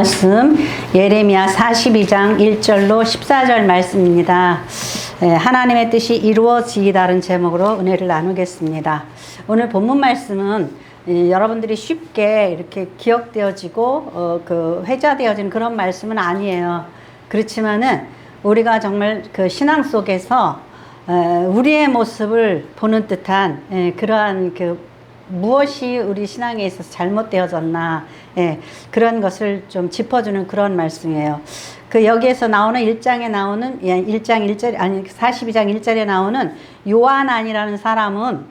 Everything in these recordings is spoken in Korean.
말씀 예레미야 42장 1절로 14절 말씀입니다. 하나님의 뜻이 이루어지이다는 제목으로 은혜를 나누겠습니다. 오늘 본문 말씀은 여러분들이 쉽게 이렇게 기억되어지고 회자되어지는 그런 말씀은 아니에요. 그렇지만은 우리가 정말 그 신앙 속에서 우리의 모습을 보는 듯한 그러한 무엇이 우리 신앙에 있어서 잘못되어졌나, 그런 것을 좀 짚어주는 그런 말씀이에요. 여기에서 나오는 1장에 나오는 1장 1절 아니 42장 1절에 나오는 요한안이라는 사람은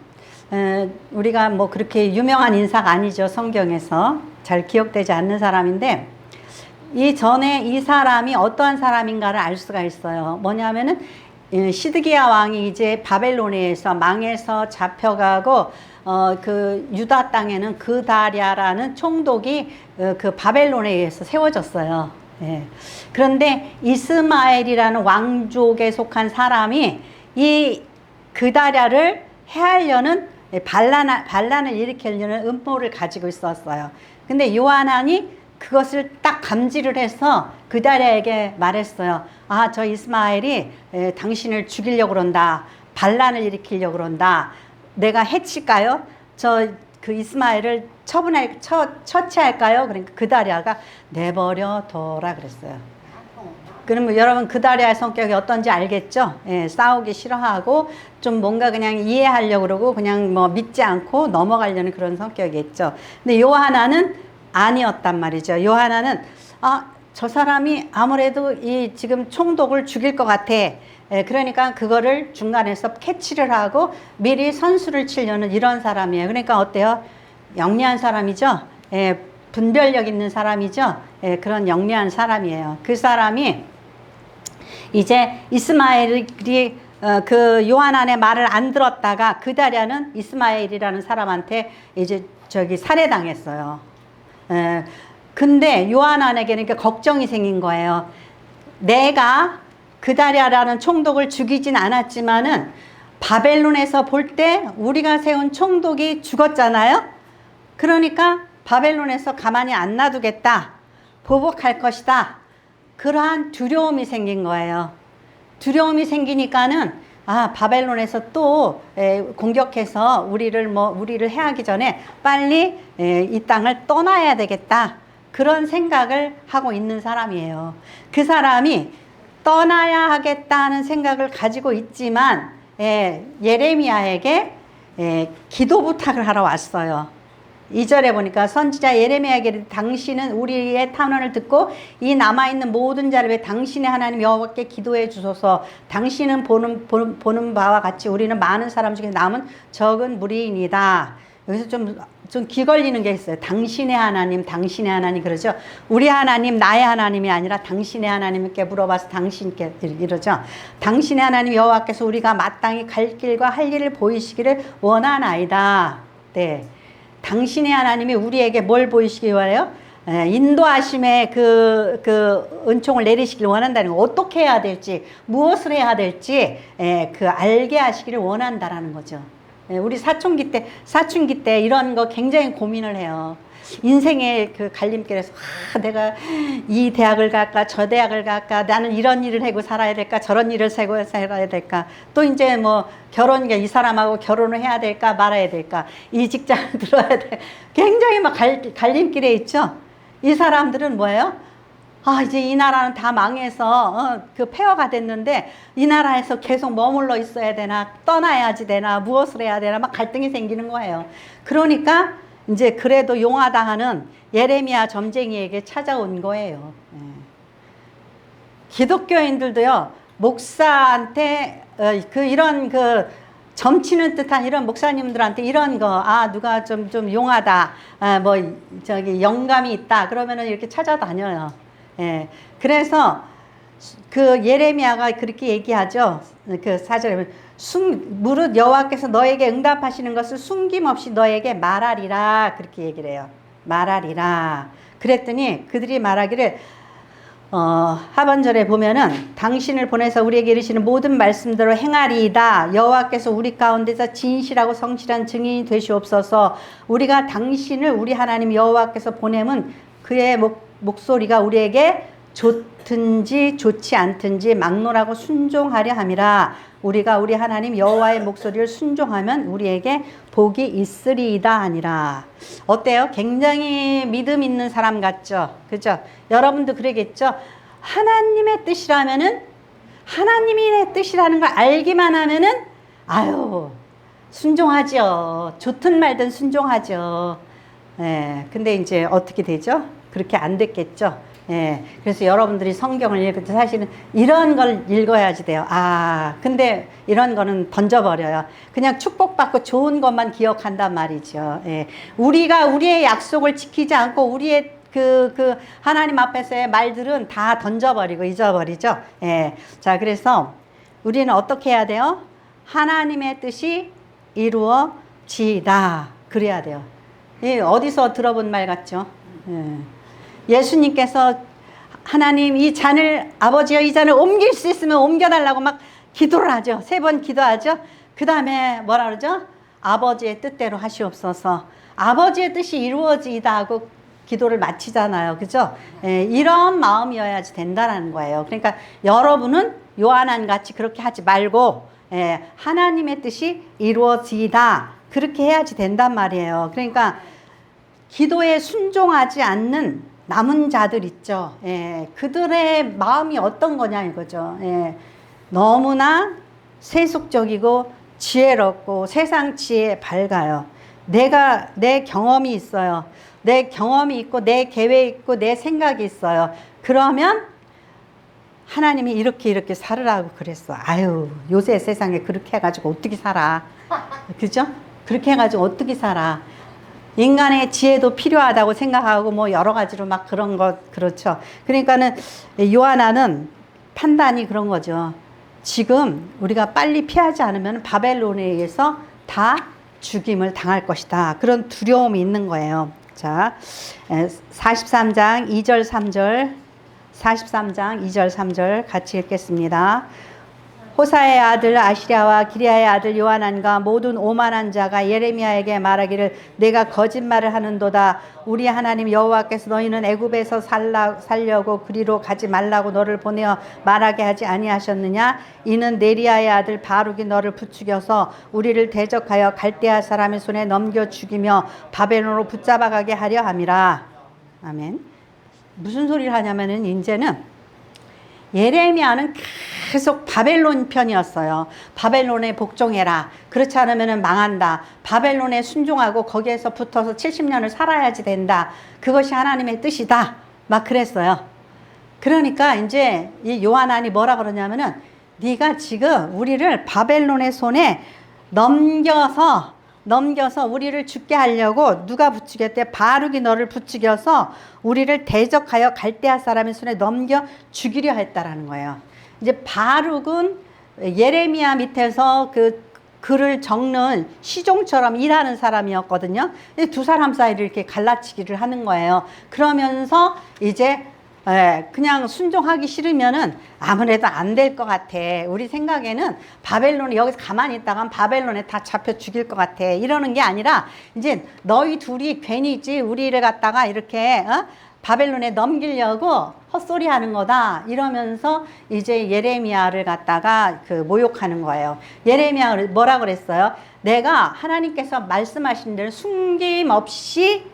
우리가 뭐 그렇게 유명한 인사가 아니죠. 성경에서 잘 기억되지 않는 사람인데, 이 전에 이 사람이 어떠한 사람인가를 알 수가 있어요. 뭐냐면은 시드기야 왕이 이제 바벨론에서 망해서 잡혀가고 유다 땅에는 그다랴라는 총독이 그 바벨론에 의해서 세워졌어요. 그런데 이스마엘이라는 왕족에 속한 사람이 이 그다랴를 해하려는 반란을 일으키려는 음모를 가지고 있었어요. 근데 요한안이 그것을 딱 감지를 해서 그다랴에게 말했어요. 아, 저 이스마엘이 당신을 죽이려고 그런다. 반란을 일으키려고 그런다. 내가 해칠까요? 그 이스마엘을 처치할까요? 그러니까 그다랴가 내버려 둬라 그랬어요. 그러면 여러분 그다랴의 성격이 어떤지 알겠죠? 싸우기 싫어하고 좀 뭔가 그냥 이해하려고 그러고 그냥 뭐 믿지 않고 넘어가려는 그런 성격이겠죠. 근데 요하나는 아니었단 말이죠. 요하나는 저 사람이 아무래도 이 지금 총독을 죽일 것 같아. 그러니까 그거를 중간에서 캐치를 하고 미리 선수를 치려는 이런 사람이에요. 그러니까 어때요? 영리한 사람이죠. 분별력 있는 사람이죠. 그런 영리한 사람이에요. 그 사람이 이제 이스마엘이 그 요한안의 말을 안 들었다가 그다랴는 이스마엘이라는 사람한테 이제 살해당했어요. 근데 요한안에게는 걱정이 생긴 거예요. 내가 그다랴라는 총독을 죽이진 않았지만은 바벨론에서 볼 때 우리가 세운 총독이 죽었잖아요. 그러니까 바벨론에서 가만히 안 놔두겠다. 보복할 것이다. 그러한 두려움이 생긴 거예요. 두려움이 생기니까는 바벨론에서 또 공격해서 우리를 해하기 전에 빨리 이 땅을 떠나야 되겠다. 그런 생각을 하고 있는 사람이에요. 그 사람이 떠나야 하겠다는 생각을 가지고 있지만 예레미야에게 기도 부탁을 하러 왔어요. 2절에 보니까 선지자 예레미야에게 당신은 우리의 탄원을 듣고 이 남아있는 모든 자를 위해 당신의 하나님 여호와께 기도해 주소서. 당신은 보는 바와 같이 우리는 많은 사람 중에 남은 적은 무리이니다. 여기서 좀 기걸리는 게 있어요. 당신의 하나님 그러죠. 우리 하나님, 나의 하나님이 아니라 당신의 하나님께 물어봐서 당신께 이러죠. 당신의 하나님 여호와께서 우리가 마땅히 갈 길과 할 일을 보이시기를 원하나이다. 네. 당신의 하나님이 우리에게 뭘 보이시기 원해요? 인도하심의 그 은총을 내리시길 원한다는 거. 어떻게 해야 될지, 무엇을 해야 될지 알게 하시기를 원한다라는 거죠. 우리 사춘기 때 이런 거 굉장히 고민을 해요. 인생의 그 갈림길에서 내가 이 대학을 갈까 저 대학을 갈까, 나는 이런 일을 하고 살아야 될까 저런 일을 하고 살아야 될까, 또 이제 뭐 이 사람하고 결혼을 해야 될까 말아야 될까, 이 직장을 들어야 돼. 굉장히 막 갈림길에 있죠. 이 사람들은 뭐예요? 이제 이 나라는 다 망해서 폐허가 됐는데 이 나라에서 계속 머물러 있어야 되나, 떠나야지 되나, 무엇을 해야 되나 막 갈등이 생기는 거예요. 그러니까 이제 그래도 용하다하는 예레미야 점쟁이에게 찾아온 거예요. 기독교인들도요, 목사한테 이런 점치는 듯한 이런 목사님들한테 이런 거, 누가 좀 용하다, 영감이 있다 그러면은 이렇게 찾아다녀요. 그래서 그 예레미야가 그렇게 얘기하죠. 그 4절에 무릇 여호와께서 너에게 응답하시는 것을 숨김없이 너에게 말하리라 그렇게 얘기를 해요. 말하리라. 그랬더니 그들이 말하기를 하반절에 보면은 당신을 보내서 우리에게 이르시는 모든 말씀대로 행하리이다. 여호와께서 우리 가운데서 진실하고 성실한 증인이 되시옵소서. 우리가 당신을 우리 하나님 여호와께서 보냄은 그의 목소리가 우리에게 좋든지 좋지 않든지 막론하고 순종하려 함이라. 우리가 우리 하나님 여호와의 목소리를 순종하면 우리에게 복이 있으리이다 하니라. 어때요? 굉장히 믿음 있는 사람 같죠? 그죠? 여러분도 그러겠죠? 하나님의 뜻이라면은, 하나님의 뜻이라는 걸 알기만 하면은 아유 순종하죠. 좋든 말든 순종하죠. 예, 근데 이제 어떻게 되죠? 그렇게 안 됐겠죠. 예, 그래서 여러분들이 성경을 읽을 때 사실은 이런 걸 읽어야지 돼요. 아, 근데 이런 거는 던져버려요. 그냥 축복받고 좋은 것만 기억한단 말이죠. 예, 우리가 우리의 약속을 지키지 않고 우리의 하나님 앞에서의 말들은 다 던져버리고 잊어버리죠. 예, 자, 그래서 우리는 어떻게 해야 돼요? 하나님의 뜻이 이루어지다. 그래야 돼요. 예, 어디서 들어본 말 같죠? 예. 예수님께서 하나님 이 잔을, 아버지여 이 잔을 옮길 수 있으면 옮겨달라고 막 기도를 하죠. 3번 기도하죠. 그 다음에 뭐라 그러죠? 아버지의 뜻대로 하시옵소서. 아버지의 뜻이 이루어지다 하고 기도를 마치잖아요. 그죠? 예, 이런 마음이어야지 된다는 거예요. 그러니까 여러분은 요한안 같이 그렇게 하지 말고, 예, 하나님의 뜻이 이루어지다. 그렇게 해야지 된단 말이에요. 그러니까 기도에 순종하지 않는 남은 자들 있죠. 예, 그들의 마음이 어떤 거냐 이거죠. 예, 너무나 세속적이고 지혜롭고 세상 지혜에 밝아요. 내 경험이 있어요. 내 경험이 있고 내 계획이 있고 내 생각이 있어요. 그러면 하나님이 이렇게 살으라고 그랬어. 아유, 요새 세상에 그렇게 해가지고 어떻게 살아. 그죠? 그렇게 해가지고 어떻게 살아. 인간의 지혜도 필요하다고 생각하고 뭐 여러 가지로 막 그런 것, 그렇죠. 그러니까는 요한아는 판단이 그런 거죠. 지금 우리가 빨리 피하지 않으면 바벨론에 의해서 다 죽임을 당할 것이다. 그런 두려움이 있는 거예요. 자, 43장 2절 3절, 43장 2절 3절 같이 읽겠습니다. 호사의 아들 아시랴와 기랴의 아들 요하난과 모든 오만한 자가 예레미야에게 말하기를 내가 거짓말을 하는도다. 우리 하나님 여호와께서 너희는 애굽에서 살려고 그리로 가지 말라고 너를 보내어 말하게 하지 아니하셨느냐. 이는 네리야의 아들 바룩이 너를 부추겨서 우리를 대적하여 갈대아 사람의 손에 넘겨 죽이며 바벨론으로 붙잡아가게 하려 함이라. 아멘. 무슨 소리를 하냐면은 이제는 예레미야는 계속 바벨론 편이었어요. 바벨론에 복종해라. 그렇지 않으면 망한다. 바벨론에 순종하고 거기에서 붙어서 70년을 살아야지 된다. 그것이 하나님의 뜻이다. 막 그랬어요. 그러니까 이제 이 요한안이 뭐라 그러냐면은 네가 지금 우리를 바벨론의 손에 넘겨서 우리를 죽게 하려고 누가 부추겼대? 바룩이 너를 부추겨서 우리를 대적하여 갈대아 사람의 손에 넘겨 죽이려 했다라는 거예요. 이제 바룩은 예레미야 밑에서 그 글을 적는 시종처럼 일하는 사람이었거든요. 두 사람 사이를 이렇게 갈라치기를 하는 거예요. 그러면서 이제 그냥 순종하기 싫으면은 아무래도 안 될 것 같아. 우리 생각에는 바벨론이 여기서 가만히 있다가 바벨론에 다 잡혀 죽일 것 같아. 이러는 게 아니라 이제 너희 둘이 괜히지 우리를 갖다가 이렇게 바벨론에 넘기려고 헛소리 하는 거다. 이러면서 이제 예레미야를 갖다가 모욕하는 거예요. 예레미야를 뭐라 그랬어요? 내가 하나님께서 말씀하신 대로 숨김없이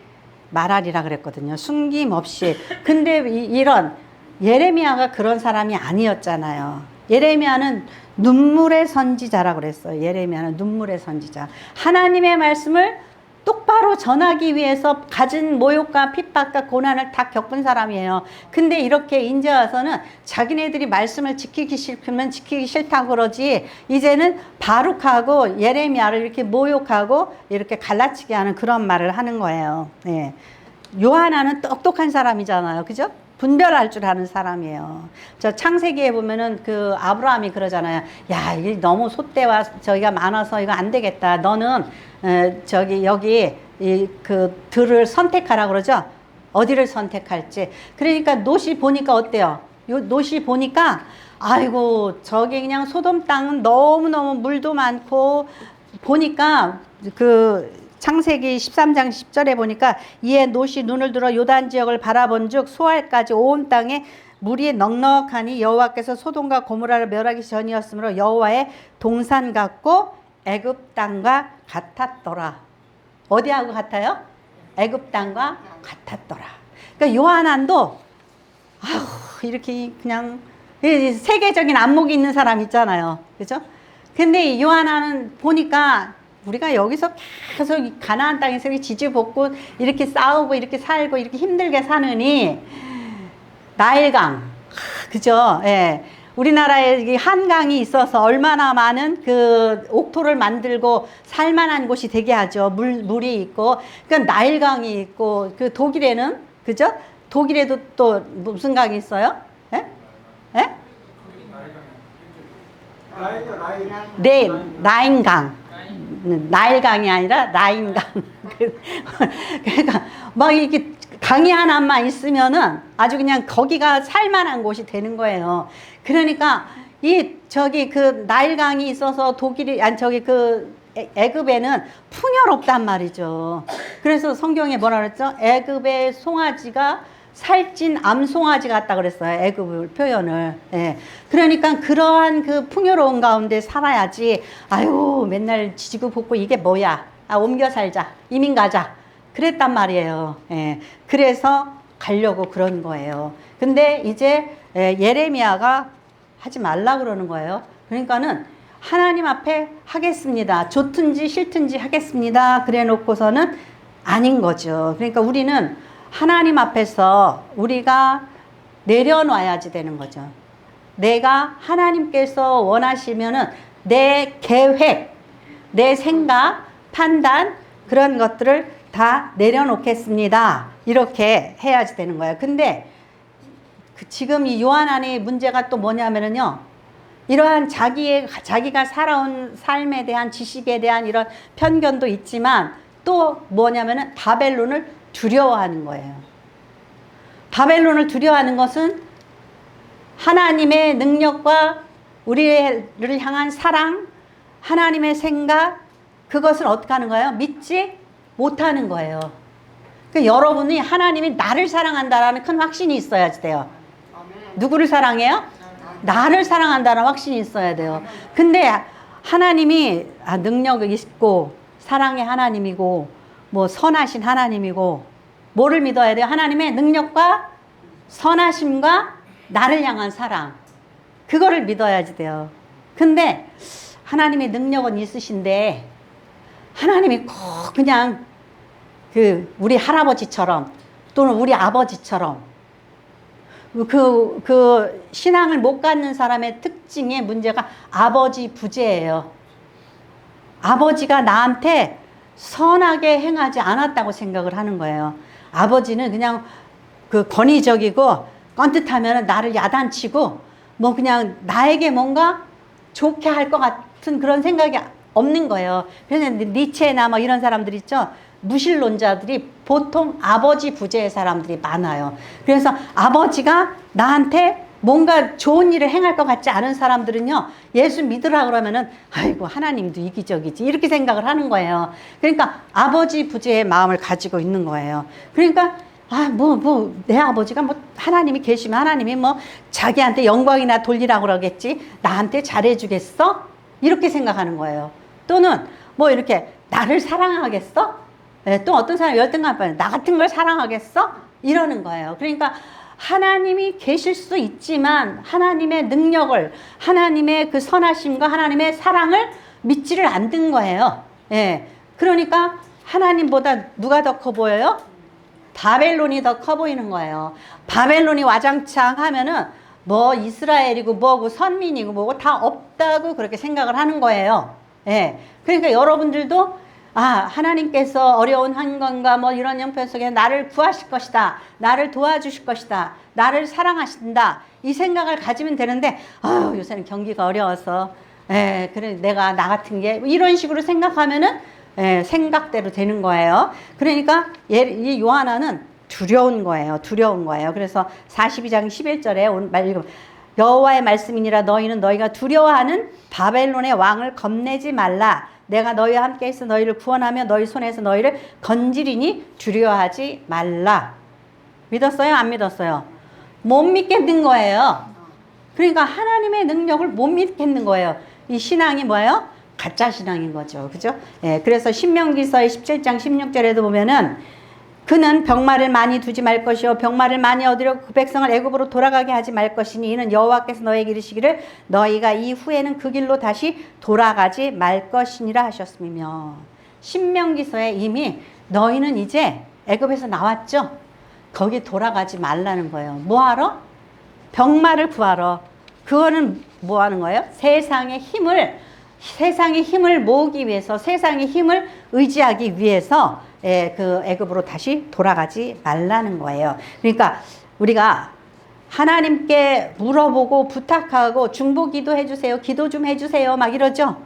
말하리라 그랬거든요. 숨김없이. 근데 이런 예레미야가 그런 사람이 아니었잖아요. 예레미야는 눈물의 선지자라 그랬어요. 예레미야는 눈물의 선지자. 하나님의 말씀을 똑바로 전하기 위해서 가진 모욕과 핍박과 고난을 다 겪은 사람이에요. 근데 이렇게 이제 와서는 자기네들이 말씀을 지키기 싫으면 지키기 싫다고 그러지, 이제는 바룩하고 예레미야를 이렇게 모욕하고 이렇게 갈라치게 하는 그런 말을 하는 거예요. 예. 요한아는 똑똑한 사람이잖아요. 그죠? 분별할 줄 아는 사람이에요. 저 창세기에 보면은 아브라함이 그러잖아요. 야, 이게 너무 솥대와 저기가 많아서 이거 안 되겠다. 너는 여기 들을 선택하라 그러죠. 어디를 선택할지. 그러니까 롯이 보니까 어때요? 롯이 보니까 아이고 저기 그냥 소돔 땅은 너무너무 물도 많고 보니까 창세기 13장 10절에 보니까 이에 롯이 눈을 들어 요단 지역을 바라본즉 소알까지 온 땅에 물이 넉넉하니 여호와께서 소돔과 고모라를 멸하기 전이었으므로 여호와의 동산 같고 애굽 땅과 같았더라. 어디하고 같아요? 애굽 땅과 같았더라. 그러니까 요한안도 이렇게 그냥 세계적인 안목이 있는 사람 있잖아요. 그죠? 근데 요한안은 보니까 우리가 여기서 계속 가나안 땅에서 이렇게 지지볶고 이렇게 싸우고 이렇게 살고 이렇게 힘들게 사느니 나일강, 그죠? 예. 우리나라에 한강이 있어서 얼마나 많은 그 옥토를 만들고 살만한 곳이 되게 하죠. 물이 있고, 그러니까 나일강이 있고, 그 독일에는, 그죠? 독일에도 또 무슨 강이 있어요? 예? 예? 네, 나인강. 나일강이 아니라 나인강. 그러니까 막 이렇게 강이 하나만 있으면은 아주 그냥 거기가 살만한 곳이 되는 거예요. 그러니까 저기 그 나일강이 있어서 애굽에는 풍요롭단 말이죠. 그래서 성경에 뭐라 그랬죠? 애굽의 송아지가 살찐 암송아지 같다 그랬어요. 애굽 표현을. 예. 그러니까 그러한 그 풍요로운 가운데 살아야지. 아유, 맨날 지지고 볶고 이게 뭐야? 옮겨 살자. 이민 가자. 그랬단 말이에요. 예. 그래서 가려고 그런 거예요. 근데 이제 예레미야가 하지 말라 그러는 거예요. 그러니까는 하나님 앞에 하겠습니다. 좋든지 싫든지 하겠습니다. 그래 놓고서는 아닌 거죠. 그러니까 우리는 하나님 앞에서 우리가 내려놔야지 되는 거죠. 내가 하나님께서 원하시면은 내 계획, 내 생각, 판단 그런 것들을 다 내려놓겠습니다. 이렇게 해야지 되는 거예요. 근데 지금 이 요한안의 문제가 또 뭐냐면은요. 이러한 자기가 살아온 삶에 대한 지식에 대한 이런 편견도 있지만 또 뭐냐면은 바벨론을 두려워하는 거예요. 바벨론을 두려워하는 것은 하나님의 능력과 우리를 향한 사랑, 하나님의 생각, 그것을 어떻게 하는 거예요? 믿지 못하는 거예요. 그러니까 여러분이 하나님이 나를 사랑한다라는 큰 확신이 있어야지 돼요. 누구를 사랑해요? 나를 사랑한다는 확신이 있어야 돼요. 근데 하나님이 능력이 있고 사랑의 하나님이고 뭐 선하신 하나님이고 뭐를 믿어야 돼요? 하나님의 능력과 선하심과 나를 향한 사랑, 그거를 믿어야지 돼요. 근데 하나님의 능력은 있으신데 하나님이 꼭 그냥 우리 할아버지처럼 또는 우리 아버지처럼 신앙을 못 갖는 사람의 특징의 문제가 아버지 부재예요. 아버지가 나한테 선하게 행하지 않았다고 생각을 하는 거예요. 아버지는 그냥 권위적이고 껌뜻하면 나를 야단치고 뭐 그냥 나에게 뭔가 좋게 할 것 같은 그런 생각이 없는 거예요. 그래서 니체나 뭐 이런 사람들 있죠. 무신론자들이 보통 아버지 부재의 사람들이 많아요. 그래서 아버지가 나한테 뭔가 좋은 일을 행할 것 같지 않은 사람들은요, 예수 믿으라 그러면은 아이고 하나님도 이기적이지 이렇게 생각을 하는 거예요. 그러니까 아버지 부재의 마음을 가지고 있는 거예요. 그러니까 내 아버지가 하나님이 계시면 하나님이 자기한테 영광이나 돌리라고 그러겠지 나한테 잘해주겠어? 이렇게 생각하는 거예요. 또는 이렇게 나를 사랑하겠어? 또 어떤 사람이 열등감 나 같은 걸 사랑하겠어? 이러는 거예요. 그러니까 하나님이 계실 수 있지만 하나님의 능력을, 하나님의 그 선하심과 하나님의 사랑을 믿지를 않는 거예요. 예. 그러니까 하나님보다 누가 더 커 보여요? 바벨론이 더 커 보이는 거예요. 바벨론이 와장창 하면은 이스라엘이고 뭐고 선민이고 뭐고 다 없다고 그렇게 생각을 하는 거예요. 예. 그러니까 여러분들도 하나님께서 어려운 환경과 이런 형편 속에 나를 구하실 것이다. 나를 도와주실 것이다. 나를 사랑하신다. 이 생각을 가지면 되는데, 요새는 경기가 어려워서, 그래, 나 같은 게, 이런 식으로 생각하면은, 생각대로 되는 거예요. 그러니까, 이 요한아는 두려운 거예요. 두려운 거예요. 그래서 42장 11절에 여호와의 말씀이니라. 너희는 너희가 두려워하는 바벨론의 왕을 겁내지 말라. 내가 너희와 함께 있어 너희를 구원하며 너희 손에서 너희를 건지리니 두려워하지 말라. 믿었어요? 안 믿었어요? 못 믿겠는 거예요. 그러니까 하나님의 능력을 못 믿겠는 거예요. 이 신앙이 뭐예요? 가짜 신앙인 거죠. 그죠? 예, 그래서 신명기서의 17장 16절에도 보면은 그는 병마를 많이 두지 말 것이요 병마를 많이 얻으려 그 백성을 애굽으로 돌아가게 하지 말 것이니 이는 여호와께서 너에게 이르시기를 너희가 이후에는 그 길로 다시 돌아가지 말 것이니라 하셨으며 신명기서에 이미 너희는 이제 애굽에서 나왔죠. 거기 돌아가지 말라는 거예요. 뭐하러? 병마를 구하러. 그거는 뭐 하는 거예요? 세상의 힘을 모으기 위해서, 세상의 힘을 의지하기 위해서 그 애굽으로 다시 돌아가지 말라는 거예요. 그러니까 우리가 하나님께 물어보고 부탁하고 중보기도 해주세요, 기도 좀 해주세요 막 이러죠.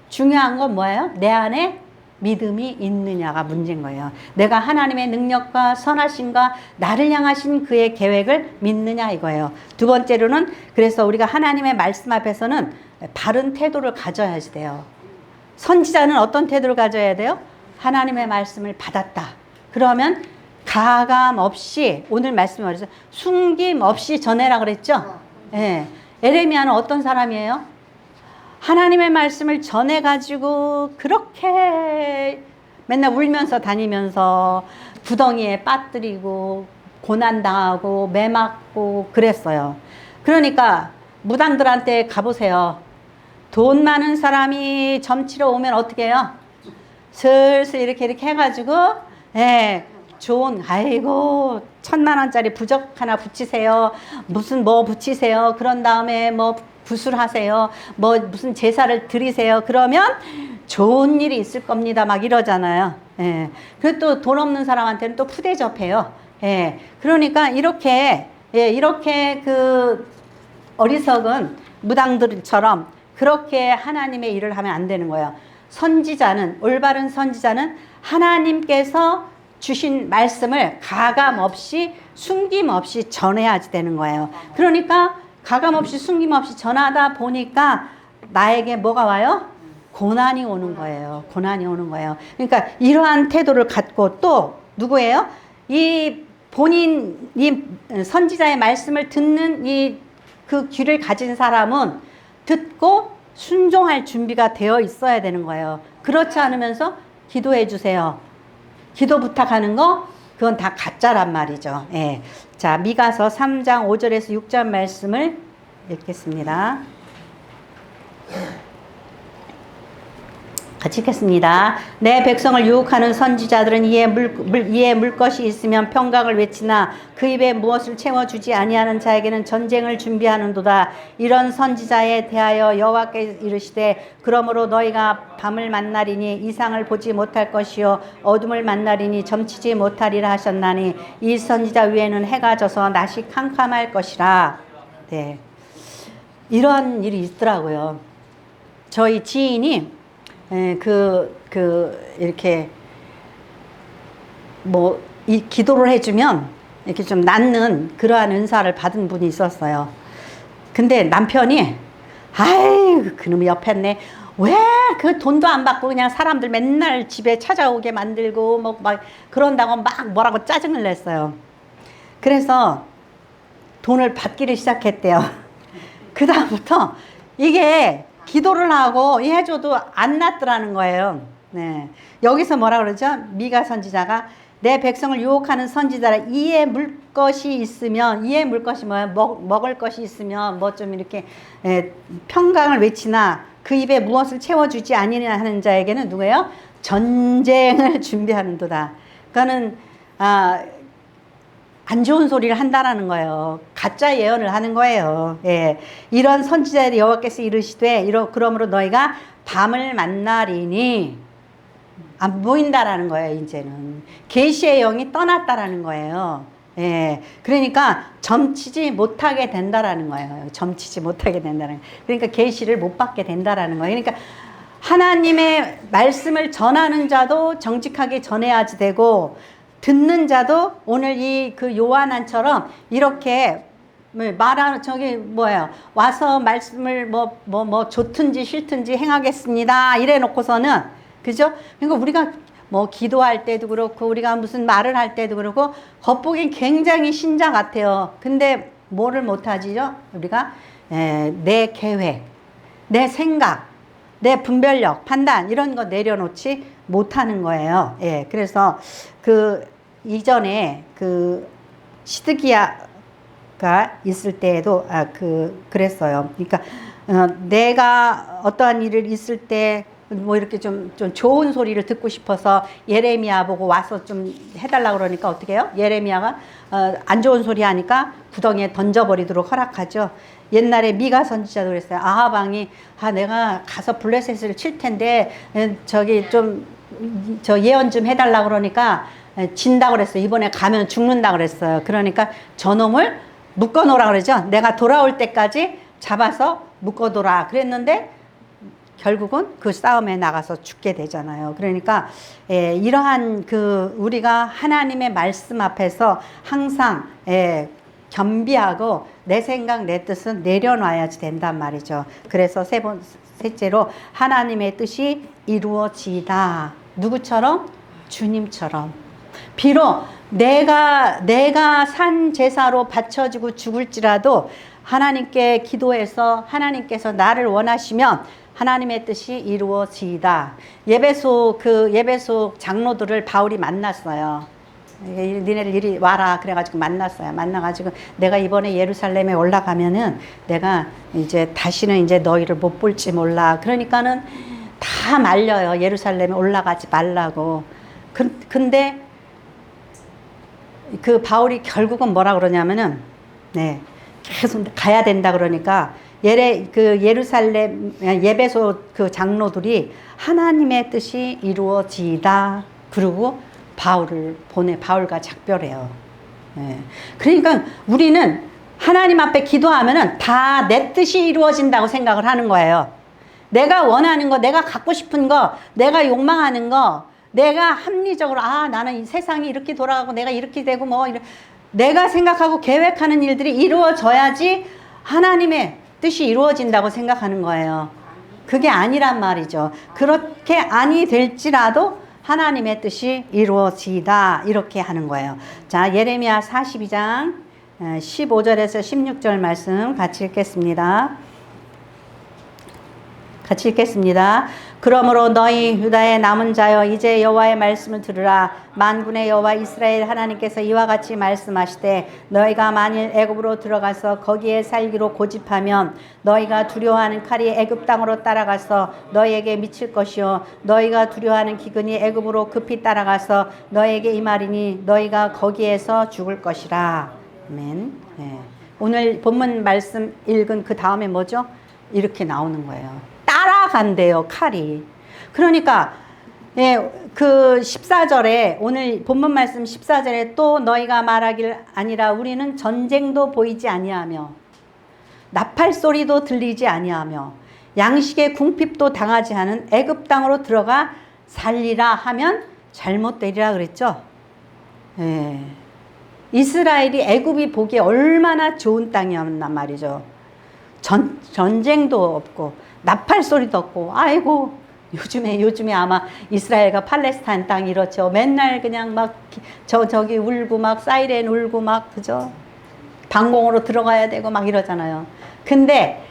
중요한 건 뭐예요? 내 안에 믿음이 있느냐가 문제인 거예요. 내가 하나님의 능력과 선하심과 나를 향하신 그의 계획을 믿느냐 이거예요. 두 번째로는 그래서 우리가 하나님의 말씀 앞에서는 바른 태도를 가져야 돼요. 선지자는 어떤 태도를 가져야 돼요? 하나님의 말씀을 받았다. 그러면 가감 없이, 오늘 말씀에 말해서 숨김 없이 전해라 그랬죠? 에레미야는 어떤 사람이에요? 하나님의 말씀을 전해가지고 그렇게 맨날 울면서 다니면서 구덩이에 빠뜨리고 고난당하고 매맞고 그랬어요. 그러니까 무당들한테 가보세요. 돈 많은 사람이 점치러 오면 어떻게 해요? 슬슬 이렇게 해가지고 좋은, 아이고 1000만원짜리 부적 하나 붙이세요. 무슨 뭐 붙이세요. 그런 다음에 뭐 구술하세요. 뭐 무슨 제사를 드리세요. 그러면 좋은 일이 있을 겁니다. 막 이러잖아요. 그리고 또 돈 없는 사람한테는 또 푸대접해요. 그러니까 이렇게 그 어리석은 무당들처럼 그렇게 하나님의 일을 하면 안 되는 거예요. 선지자는, 올바른 선지자는 하나님께서 주신 말씀을 가감 없이 숨김 없이 전해야 되는 거예요. 그러니까 가감 없이 숨김 없이 전하다 보니까 나에게 뭐가 와요? 고난이 오는 거예요. 고난이 오는 거예요. 그러니까 이러한 태도를 갖고 또 누구예요? 이 선지자의 말씀을 듣는 그 귀를 가진 사람은 듣고 순종할 준비가 되어 있어야 되는 거예요. 그렇지 않으면서 기도해 주세요. 기도 부탁하는 거 그건 다 가짜란 말이죠. 자, 미가서 3장 5절에서 6절 말씀을 읽겠습니다. 같이 읽겠습니다. 내 백성을 유혹하는 선지자들은 이에 물 것이 있으면 평강을 외치나 그 입에 무엇을 채워주지 아니하는 자에게는 전쟁을 준비하는도다. 이런 선지자에 대하여 여호와께 이르시되 그러므로 너희가 밤을 만나리니 이상을 보지 못할 것이요 어둠을 만나리니 점치지 못하리라 하셨나니 이 선지자 위에는 해가 져서 낮이 캄캄할 것이라. 이런 일이 있더라고요. 저희 지인이 이렇게 이 기도를 해주면 이렇게 좀 낫는 그러한 은사를 받은 분이 있었어요. 근데 남편이 아이 그놈이 옆에 있네. 왜 그 돈도 안 받고 그냥 사람들 맨날 집에 찾아오게 만들고 막 그런다고 막 뭐라고 짜증을 냈어요. 그래서 돈을 받기를 시작했대요. 그 다음부터 이게 기도를 하고 해줘도 안 낫더라는 거예요. 여기서 뭐라 그러죠? 미가 선지자가 내 백성을 유혹하는 선지자라 이에 물 것이 있으면, 이에 물 것이 뭐예요? 먹을 것이 있으면 뭐 좀 이렇게 평강을 외치나 그 입에 무엇을 채워주지 아니냐 하는 자에게는 누구예요? 전쟁을 준비하는도다. 그거는 안 좋은 소리를 한다라는 거예요. 가짜 예언을 하는 거예요. 이런 선지자의 여호와께서 이르시되 그러므로 너희가 밤을 만나리니 안 보인다라는 거예요. 이제는 계시의 영이 떠났다라는 거예요. 그러니까 점치지 못하게 된다라는 거예요. 점치지 못하게 된다는 거예요. 그러니까 계시를 못 받게 된다라는 거예요. 그러니까 하나님의 말씀을 전하는 자도 정직하게 전해야지 되고 듣는 자도 오늘 그 요한안처럼 이렇게 말하는 저기 뭐예요? 와서 말씀을 뭐 좋든지 싫든지 행하겠습니다. 이래 놓고서는 그죠? 그러니까 우리가 뭐 기도할 때도 그렇고 우리가 무슨 말을 할 때도 그렇고 겉보기엔 굉장히 신자 같아요. 근데 뭐를 못하지요? 우리가 내 계획, 내 생각, 내 분별력, 판단 이런 거 내려놓지 못하는 거예요. 예, 그래서 그 이전에 그 시드기야가 있을 때에도 그랬어요. 그러니까 내가 어떠한 일을 있을 때 뭐 이렇게 좀 좋은 소리를 듣고 싶어서 예레미야 보고 와서 좀 해달라 그러니까 어떻게 해요? 예레미야가 안 좋은 소리 하니까 구덩이에 던져버리도록 허락하죠. 옛날에 미가 선지자도 그랬어요. 아합 왕이 내가 가서 블레셋을 칠 텐데 저기 좀 저 예언 좀 해달라 그러니까 진다 그랬어요. 이번에 가면 죽는다 그랬어요. 그러니까 저놈을 묶어놓으라 그러죠. 내가 돌아올 때까지 잡아서 묶어둬라 그랬는데 결국은 그 싸움에 나가서 죽게 되잖아요. 그러니까 이러한 우리가 하나님의 말씀 앞에서 항상 겸비하고 내 생각 내 뜻은 내려놔야지 된단 말이죠. 그래서 셋째로 하나님의 뜻이 이루어지다. 누구처럼? 주님처럼. 비록 내가 산 제사로 바쳐지고 죽을지라도 하나님께 기도해서 하나님께서 나를 원하시면 하나님의 뜻이 이루어지이다. 예배소 장로들을 바울이 만났어요. 니네들 이리 와라 그래가지고 만났어요. 만나가지고 내가 이번에 예루살렘에 올라가면은 내가 이제 다시는 이제 너희를 못 볼지 몰라. 그러니까는 다 말려요. 예루살렘에 올라가지 말라고. 근데 그 바울이 결국은 뭐라 그러냐면은 계속 가야 된다 그러니까 예루살렘 예배소 그 장로들이 하나님의 뜻이 이루어지이다. 그리고 바울과 작별해요. 그러니까 우리는 하나님 앞에 기도하면은 다 내 뜻이 이루어진다고 생각을 하는 거예요. 내가 원하는 거, 내가 갖고 싶은 거, 내가 욕망하는 거, 내가 합리적으로 나는 이 세상이 이렇게 돌아가고 내가 이렇게 되고 내가 생각하고 계획하는 일들이 이루어져야지 하나님의 뜻이 이루어진다고 생각하는 거예요. 그게 아니란 말이죠. 그렇게 아니 될지라도 하나님의 뜻이 이루어지다 이렇게 하는 거예요. 자, 예레미야 42장 15절에서 16절 말씀 같이 읽겠습니다. 그러므로 너희 유다의 남은 자여 이제 여호와의 말씀을 들으라. 만군의 여호와 이스라엘 하나님께서 이와 같이 말씀하시되 너희가 만일 애굽으로 들어가서 거기에 살기로 고집하면 너희가 두려워하는 칼이 애굽 땅으로 따라가서 너희에게 미칠 것이요 너희가 두려워하는 기근이 애굽으로 급히 따라가서 너희에게 임하리니 너희가 거기에서 죽을 것이라. 아멘. 오늘 본문 말씀 읽은 그 다음에 뭐죠? 이렇게 나오는 거예요. 따라간대요, 칼이. 그러니까 그 14절에 오늘 본문 말씀 14절에 또 너희가 말하길 아니라 우리는 전쟁도 보이지 아니하며 나팔 소리도 들리지 아니하며 양식의 궁핍도 당하지 않은 애굽 땅으로 들어가 살리라 하면 잘못되리라 그랬죠. 이스라엘이 애굽이 보기에 얼마나 좋은 땅이었단 말이죠. 전쟁도 없고 나팔 소리도 없고 아이고 요즘에 아마 이스라엘과 팔레스타인 땅 이렇죠. 맨날 그냥 막 저기 울고 막 사이렌 울고 막 그죠. 방공으로 들어가야 되고 막 이러잖아요. 근데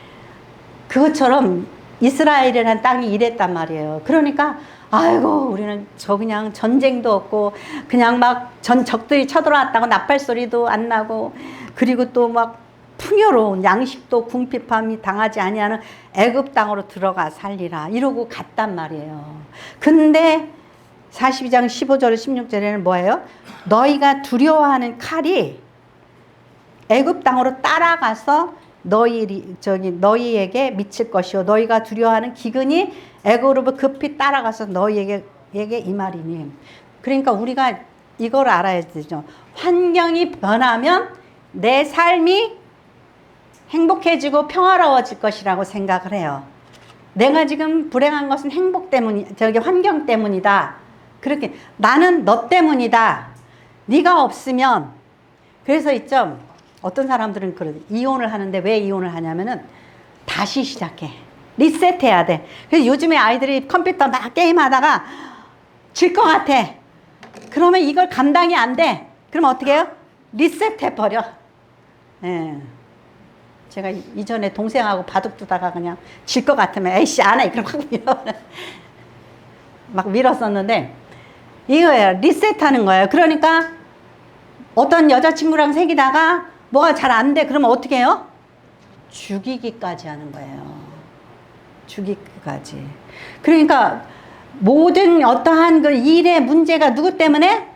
그것처럼 이스라엘이라는 땅이 이랬단 말이에요. 그러니까 아이고 우리는 그냥 전쟁도 없고 그냥 막 적들이 쳐들어왔다고 나팔 소리도 안 나고 그리고 또 막 풍요로운 양식도 궁핍함이 당하지 아니하는 애굽 땅으로 들어가 살리라 이러고 갔단 말이에요. 근데 42장 15절 16절에는 뭐예요? 너희가 두려워하는 칼이 애굽 땅으로 따라가서 너희에게 미칠 것이요 너희가 두려워하는 기근이 애굽으로 급히 따라가서 너희에게 임하리니. 그러니까 우리가 이걸 알아야 되죠. 환경이 변하면 내 삶이 행복해지고 평화로워질 것이라고 생각을 해요. 내가 지금 불행한 것은 환경 때문이다. 그렇게 나는 너 때문이다. 네가 없으면 그래서 있죠. 어떤 사람들은 이혼을 하는데 왜 이혼을 하냐면은 다시 시작해. 리셋해야 돼. 그래서 요즘에 아이들이 컴퓨터 막 게임하다가 질 것 같아. 그러면 이걸 감당이 안 돼. 그러면 어떻게 해요? 리셋해버려. 예. 제가 이전에 동생하고 바둑 두다가 그냥 질 것 같으면 에이씨 안 해. 그럼 막 밀었었는데 이거예요. 리셋하는 거예요. 그러니까 어떤 여자친구랑 사귀다가 뭐가 잘 안 돼. 그러면 어떻게 해요? 죽이기까지 하는 거예요. 죽이기까지. 그러니까 모든 어떠한 그 일의 문제가 누구 때문에?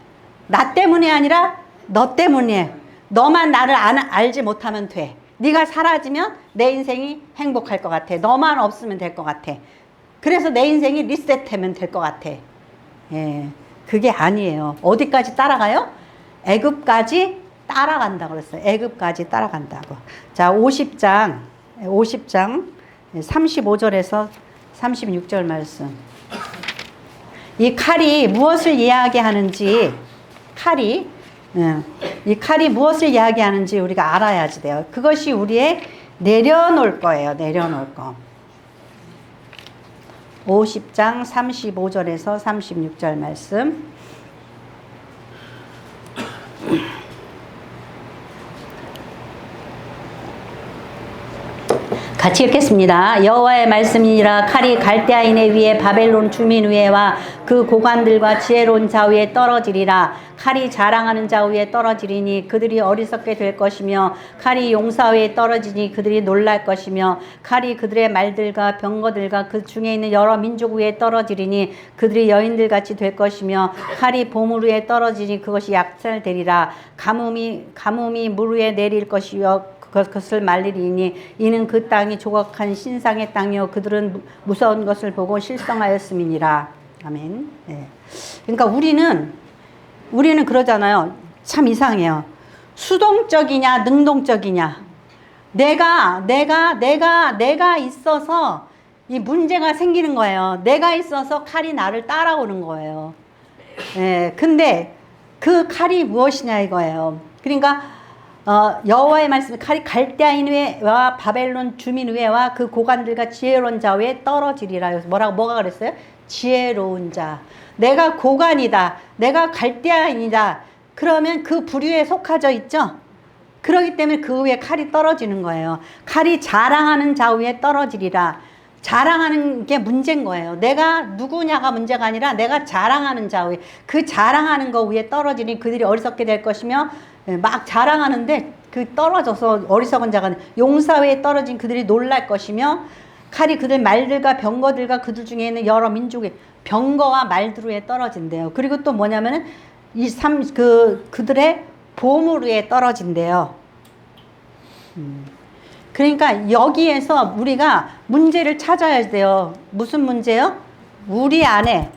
나 때문이 아니라 너 때문이에요. 너만 나를 알지 못하면 돼. 네가 사라지면 내 인생이 행복할 것 같아. 너만 없으면 될 것 같아. 그래서 내 인생이 리셋하면 될 것 같아. 예, 그게 아니에요. 어디까지 따라가요? 애굽까지 따라간다고 그랬어요. 애굽까지 따라간다고. 자, 50장 35절에서 36절 말씀. 이 칼이 무엇을 이야기하는지, 이 칼이 무엇을 이야기하는지 우리가 알아야지 돼요. 그것이 우리의 내려놓을 거예요. 내려놓을 거. 50장 35절에서 36절 말씀. 같이 읽겠습니다. 여호와의 말씀이니라. 칼이 갈대아인의 위에 바벨론 주민 위에와 그 고관들과 지혜로운 자 위에 떨어지리라. 칼이 자랑하는 자 위에 떨어지리니 그들이 어리석게 될 것이며, 칼이 용사 위에 떨어지니 그들이 놀랄 것이며, 칼이 그들의 말들과 병거들과 그 중에 있는 여러 민족 위에 떨어지리니 그들이 여인들같이 될 것이며, 칼이 보물 위에 떨어지니 그것이 약살되리라. 가뭄이 물 위에 내릴 것이요 그것을 말리리니 이는 그 땅이 조각한 신상의 땅이요 그들은 무서운 것을 보고 실성하였음이니라. 아멘. 네. 그러니까 우리는 그러잖아요. 참 이상해요. 수동적이냐 능동적이냐. 내가 있어서 이 문제가 생기는 거예요. 내가 있어서 칼이 나를 따라오는 거예요. 네. 근데 그 칼이 무엇이냐 이거예요. 그러니까 여호와의 말씀, 칼이 갈대아인 위에와 바벨론 주민 위에와 그 고관들과 지혜로운 자 위에 떨어지리라. 뭐가 그랬어요? 지혜로운 자. 내가 고관이다. 내가 갈대아인이다. 그러면 그 부류에 속하져 있죠? 그렇기 때문에 그 위에 칼이 떨어지는 거예요. 칼이 자랑하는 자 위에 떨어지리라. 자랑하는 게 문제인 거예요. 내가 누구냐가 문제가 아니라 내가 자랑하는 자 위에, 그 자랑하는 거 위에 떨어지니 그들이 어리석게 될 것이며, 막 자랑하는데 그 떨어져서 어리석은 자가 용사 위에 떨어진 그들이 놀랄 것이며, 칼이 그들 말들과 병거들과 그들 중에 있는 여러 민족의 병거와 말들 위에 떨어진대요. 그리고 또 뭐냐면은 그들의 보물 위에 떨어진대요. 그러니까 여기에서 우리가 문제를 찾아야 돼요. 무슨 문제요? 우리 안에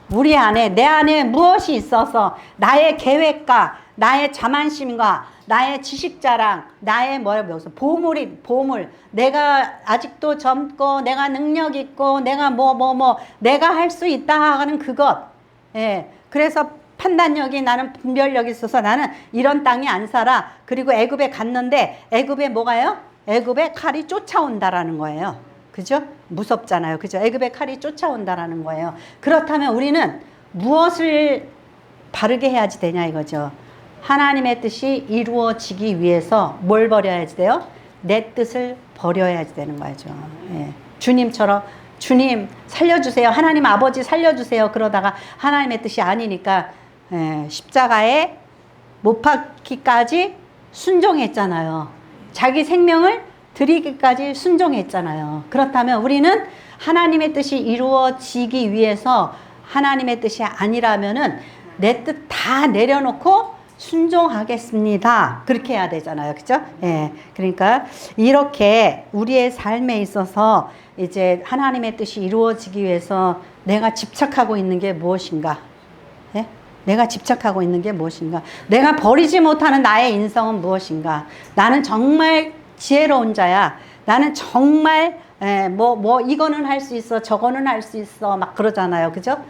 내 안에 무엇이 있어서 나의 계획과 나의 자만심과 나의 지식자랑 나의 보물, 내가 아직도 젊고 내가 능력 있고 내가 내가 할 수 있다 하는 그것. 예. 그래서 판단력이, 나는 분별력이 있어서 나는 이런 땅에 안 살아. 그리고 애굽에 갔는데 애굽에 뭐가요? 애굽에 칼이 쫓아온다라는 거예요. 그죠? 무섭잖아요. 그죠? 애굽에 칼이 쫓아온다라는 거예요. 그렇다면 우리는 무엇을 바르게 해야지 되냐 이거죠. 하나님의 뜻이 이루어지기 위해서 뭘 버려야지 돼요? 내 뜻을 버려야지 되는 거죠. 예. 주님처럼 주님 살려주세요. 하나님 아버지 살려주세요. 그러다가 하나님의 뜻이 아니니까 십자가에 못 박기까지 순종했잖아요. 자기 생명을 드리기까지 순종했잖아요. 그렇다면 우리는 하나님의 뜻이 이루어지기 위해서 하나님의 뜻이 아니라면은 내 뜻 다 내려놓고 순종하겠습니다. 그렇게 해야 되잖아요. 그죠? 예. 그러니까 이렇게 우리의 삶에 있어서 이제 하나님의 뜻이 이루어지기 위해서 내가 집착하고 있는 게 무엇인가? 예? 내가 집착하고 있는 게 무엇인가? 내가 버리지 못하는 나의 인성은 무엇인가? 나는 정말 지혜로운 자야. 나는 정말 이거는 할 수 있어, 저거는 할 수 있어, 막 그러잖아요. 그죠?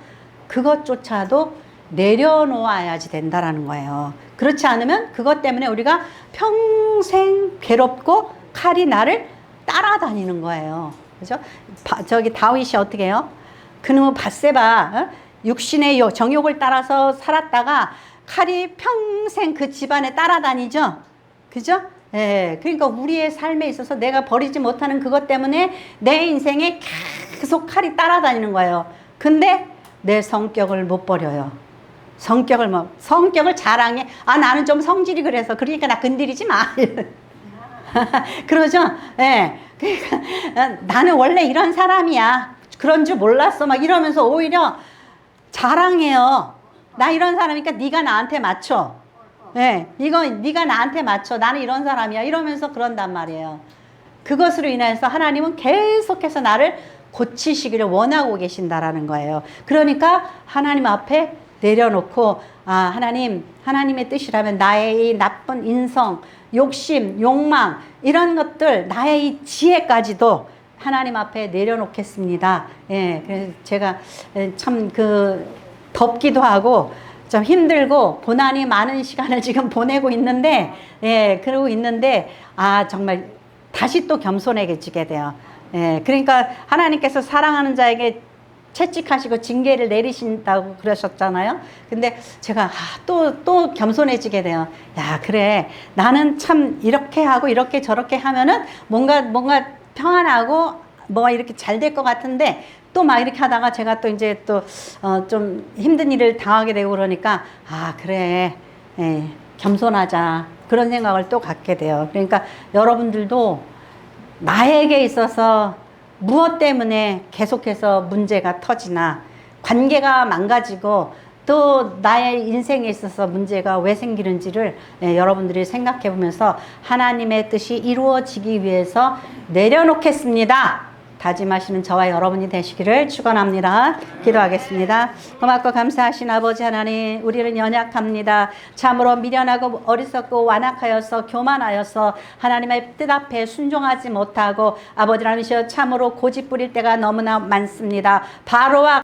그것조차도 내려놓아야지 된다라는 거예요. 그렇지 않으면 그것 때문에 우리가 평생 괴롭고 칼이 나를 따라다니는 거예요. 그죠? 저기 다윗이 어떻게 해요? 그놈의 밧세바, 육신의 정욕을 따라서 살았다가 칼이 평생 그 집안에 따라다니죠. 그죠? 예, 그러니까 우리의 삶에 있어서 내가 버리지 못하는 그것 때문에 내 인생에 계속 칼이 따라다니는 거예요. 근데 내 성격을 못 버려요. 성격을 자랑해. 아, 나는 좀 성질이 그래서. 그러니까 나 건드리지 마. 그러죠? 예. 그러니까 나는 원래 이런 사람이야. 그런 줄 몰랐어. 막 이러면서 오히려 자랑해요. 나 이런 사람이니까 네가 나한테 맞춰. 예. 이거 네가 나한테 맞춰. 나는 이런 사람이야. 이러면서 그런단 말이에요. 그것으로 인해서 하나님은 계속해서 나를 고치시기를 원하고 계신다라는 거예요. 그러니까 하나님 앞에 내려놓고, 아, 하나님의 뜻이라면 나의 이 나쁜 인성, 욕심, 욕망, 이런 것들, 나의 이 지혜까지도 하나님 앞에 내려놓겠습니다. 예, 그래서 제가 참 덥기도 하고, 좀 힘들고, 고난이 많은 시간을 지금 보내고 있는데, 예, 그러고 있는데, 아, 정말 다시 또 겸손해지게 돼요. 예, 그러니까 하나님께서 사랑하는 자에게 채찍하시고 징계를 내리신다고 그러셨잖아요. 근데 제가 또 겸손해지게 돼요. 야, 그래. 나는 참 이렇게 하고 이렇게 저렇게 하면은 뭔가 평안하고 뭐가 이렇게 잘 될 것 같은데 또 막 이렇게 하다가 제가 또 이제 또 좀 힘든 일을 당하게 되고 그러니까 아, 그래. 예, 겸손하자. 그런 생각을 또 갖게 돼요. 그러니까 여러분들도 나에게 있어서 무엇 때문에 계속해서 문제가 터지나 관계가 망가지고 또 나의 인생에 있어서 문제가 왜 생기는지를 여러분들이 생각해 보면서 하나님의 뜻이 이루어지기 위해서 내려놓겠습니다. 다짐하시는 저와 여러분이 되시기를 축원합니다. 기도하겠습니다. 고맙고 감사하신 아버지 하나님, 우리는 연약합니다. 참으로 미련하고 어리석고 완악하여서 교만하여서 하나님의 뜻 앞에 순종하지 못하고 아버지 하나님이시여 참으로 고집 부릴 때가 너무나 많습니다. 바로와